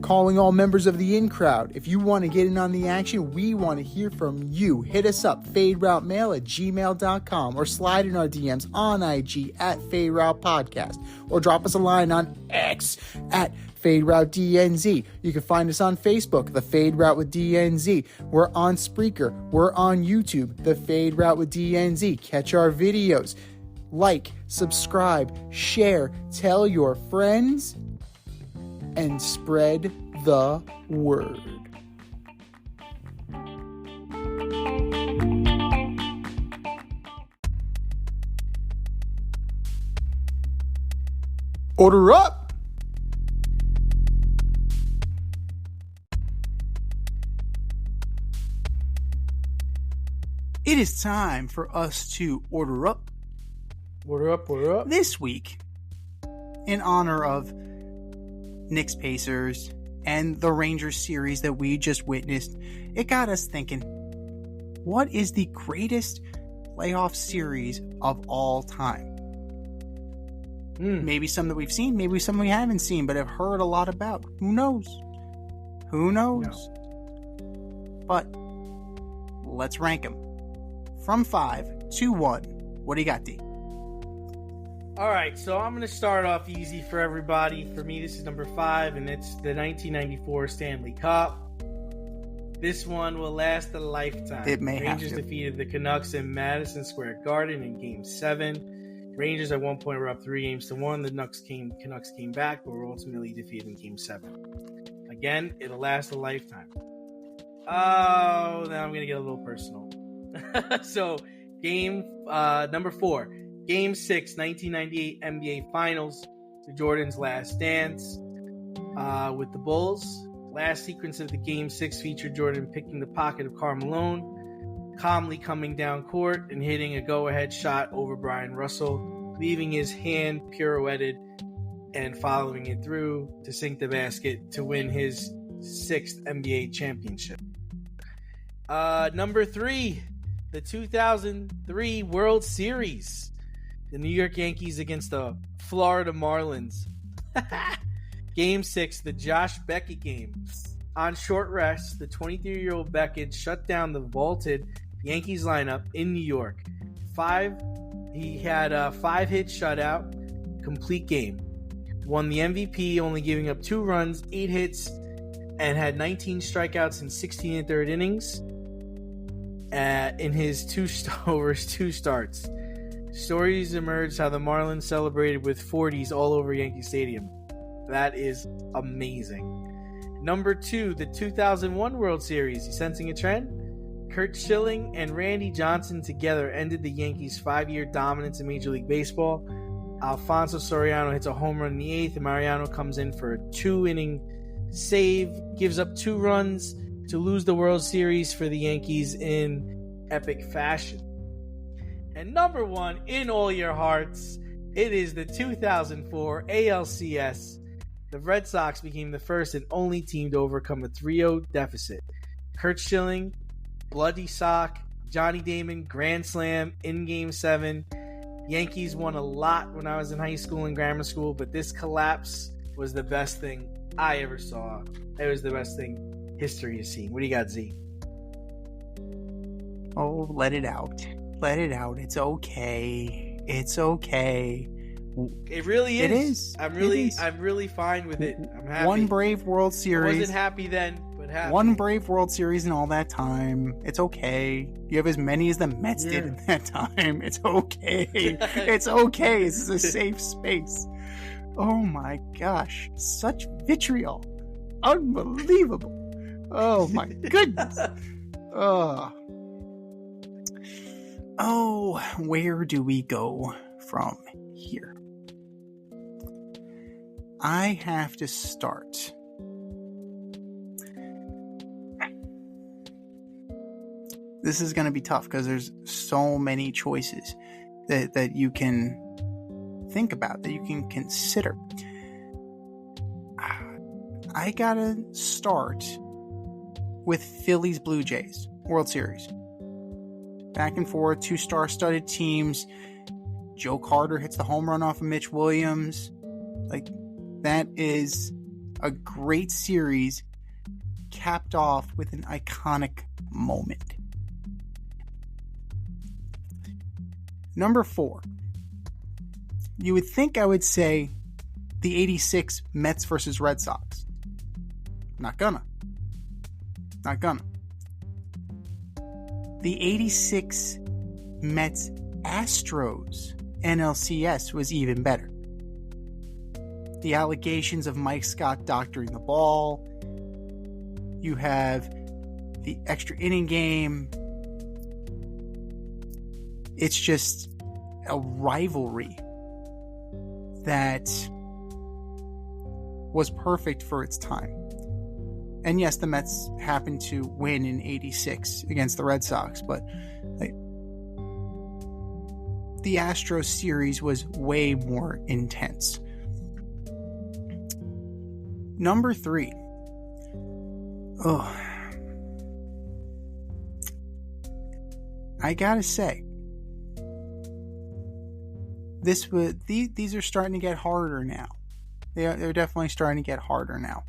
calling all members of the in crowd. If you want to get in on the action, we want to hear from you. Hit us up, faderoutemail@gmail.com, or slide in our DMs on IG at FadeRoutePodcast, or drop us a line on X at FadeRouteDNZ. You can find us on Facebook, The Fade Route with DNZ. We're on Spreaker. We're on YouTube, The Fade Route with DNZ. Catch our videos. Like, subscribe, share, tell your friends, and spread the word. Order up! It is time for us to order up. Order up, order up. This week, in honor of Knicks Pacers and the Rangers series that we just witnessed, it got us thinking, what is the greatest playoff series of all time? Maybe some that we've seen, maybe some we haven't seen, but have heard a lot about. Who knows? Who knows? No. But let's rank them. From 5 to 1. What do you got, D? All right, so I'm going to start off easy for everybody. For me, this is number 5, and it's the 1994 Stanley Cup. This one will last a lifetime. It may Rangers have to. defeated the Canucks in Madison Square Garden in Game 7. Rangers at one point were up 3-1. The Canucks came back, but were ultimately defeated in Game 7. Again, it'll last a lifetime. Oh, now I'm going to get a little personal. So, game number 4. Game 6, 1998 NBA Finals. Jordan's last dance with the Bulls. Last sequence of the Game 6 featured Jordan picking the pocket of Karl Malone, calmly coming down court and hitting a go-ahead shot over Brian Russell, leaving his hand pirouetted and following it through to sink the basket to win his 6th NBA championship. Number 3, the 2003 World Series. The New York Yankees against the Florida Marlins. Game 6, the Josh Beckett game. On short rest, the 23-year-old Beckett shut down the vaulted Yankees lineup in New York. He had a 5-hit shutout, complete game. Won the MVP, only giving up 2 runs, 8 hits, and had 19 strikeouts in 16 and third innings in his over his 2 starts. Stories emerged how the Marlins celebrated with 40s all over Yankee Stadium. That is amazing. Number 2, the 2001 World Series. You sensing a trend? Curt Schilling and Randy Johnson together ended the Yankees' 5-year dominance in Major League Baseball. Alfonso Soriano hits a home run in the 8th, and Mariano comes in for a 2-inning save, gives up 2 runs to lose the World Series for the Yankees in epic fashion. And number 1, in all your hearts, it is the 2004 ALCS. The Red Sox became the first and only team to overcome a 3-0 deficit. Curt Schilling, bloody sock, Johnny Damon, grand slam in Game 7. Yankees won a lot when I was in high school and grammar school, but this collapse was the best thing I ever saw. It was the best thing history has seen. What do you got, Z? Oh, let it out. Let it out. It's okay. It's okay. It really is. It is. I'm really fine with it. I'm happy. One brave World Series. I wasn't happy then, but happy. One brave World Series in all that time. It's okay. You have as many as the Mets did in that time. It's okay. It's okay. This is a safe space. Oh my gosh. Such vitriol. Unbelievable. Oh my goodness. Oh, where do we go from here? I have to start. This is going to be tough because there's so many choices that you can think about, that you can consider. I gotta start with Phillies Blue Jays World Series. Back and forth, 2 star-studded teams. Joe Carter hits the home run off of Mitch Williams. Like, that is A great series capped off with an iconic moment. Number 4. You would think I would say the 86 Mets versus Red Sox. Not gonna. The 86 Mets Astros NLCS was even better. The allegations of Mike Scott doctoring the ball. You have the extra inning game. It's just a rivalry that was perfect for its time. And yes, the Mets happened to win in 86 against the Red Sox, but the Astros series was way more intense. Number 3. I gotta say, these are starting to get harder now. They're definitely starting to get harder now.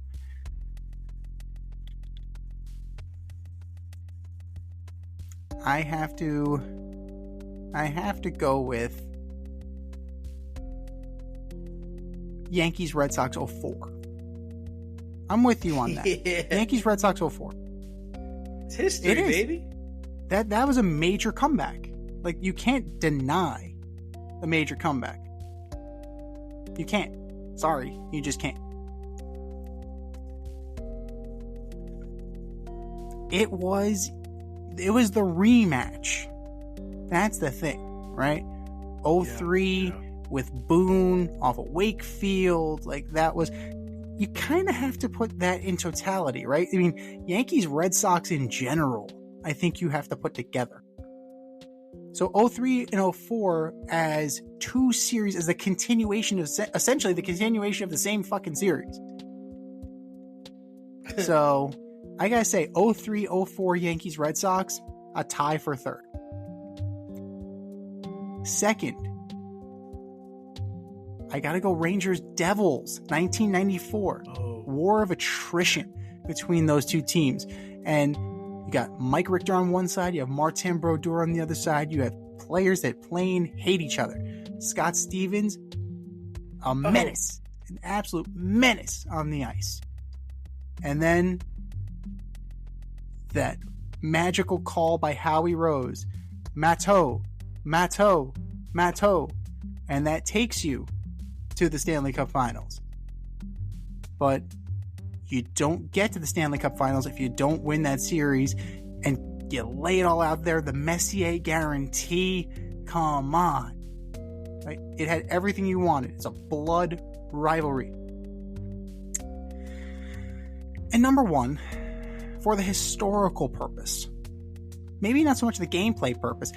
I have to go with Yankees Red Sox 04. I'm with you on that. Yeah. Yankees Red Sox 04. It's history, It is. baby. That was a major comeback. Like, you can't deny a major comeback. You can't. Sorry, you just can't. It was the rematch. That's the thing, right? 03 with Boone off of Wakefield. Like, that was... You kind of have to put that in totality, right? I mean, Yankees Red Sox in general, I think you have to put together. So 03 and 04 as two series, as the continuation of, essentially the continuation of the same fucking series. So I gotta say, 03, 04 Yankees Red Sox, a tie for third. Second, I gotta go Rangers Devils, 1994. War of attrition between those two teams. And you got Mike Richter on one side, you have Martin Brodeur on the other side, you have players that plain hate each other. Scott Stevens, a menace, an absolute menace on the ice. And then that magical call by Howie Rose, Matteau, Matteau, Matteau, and that takes you to the Stanley Cup Finals. But you don't get to the Stanley Cup Finals if you don't win that series, and you lay it all out there. The Messier guarantee, come on. Right? It had everything you wanted. It's a blood rivalry. And number 1, for the historical purpose, maybe not so much the gameplay purpose,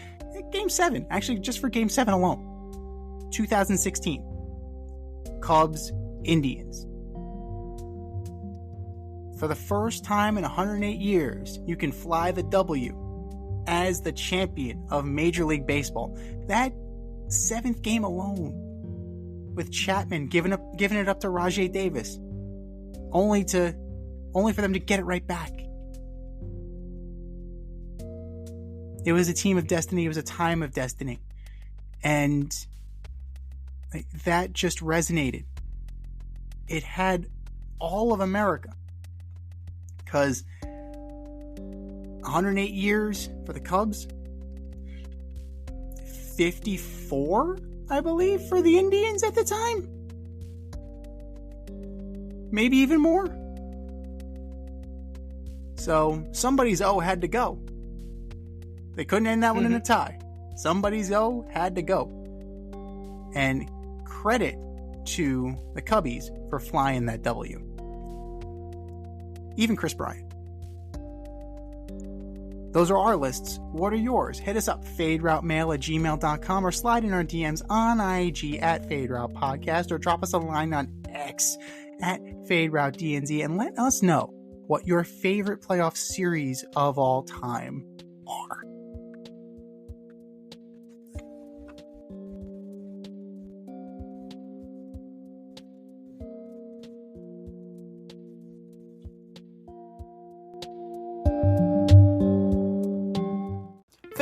Game 7, actually just for Game 7 alone, 2016, Cubs, Indians. For the first time in 108 years, you can fly the W as the champion of Major League Baseball. That 7th game alone, with Chapman giving it up to Rajai Davis, only for them to get it right back. It was a team of destiny. It was a time of destiny. And that just resonated. It had all of America. Because 108 years for the Cubs, 54, I believe, for the Indians at the time. Maybe even more. So somebody's O had to go. They couldn't end that one in a tie. Somebody's O had to go. And credit to the Cubbies for flying that W. Even Chris Bryant. Those are our lists. What are yours? Hit us up, faderoutemail@gmail.com, or slide in our DMs on IG @FadeRoutePodcast, or drop us a line on X @FadeRouteDNZ, and let us know what your favorite playoff series of all time are.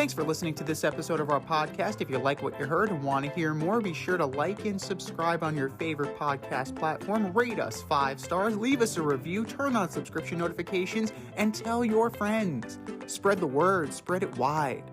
Thanks for listening to this episode of our podcast. If you like what you heard and want to hear more, be sure to like and subscribe on your favorite podcast platform. Rate us 5 stars, leave us a review, turn on subscription notifications, and tell your friends. Spread the word, spread it wide.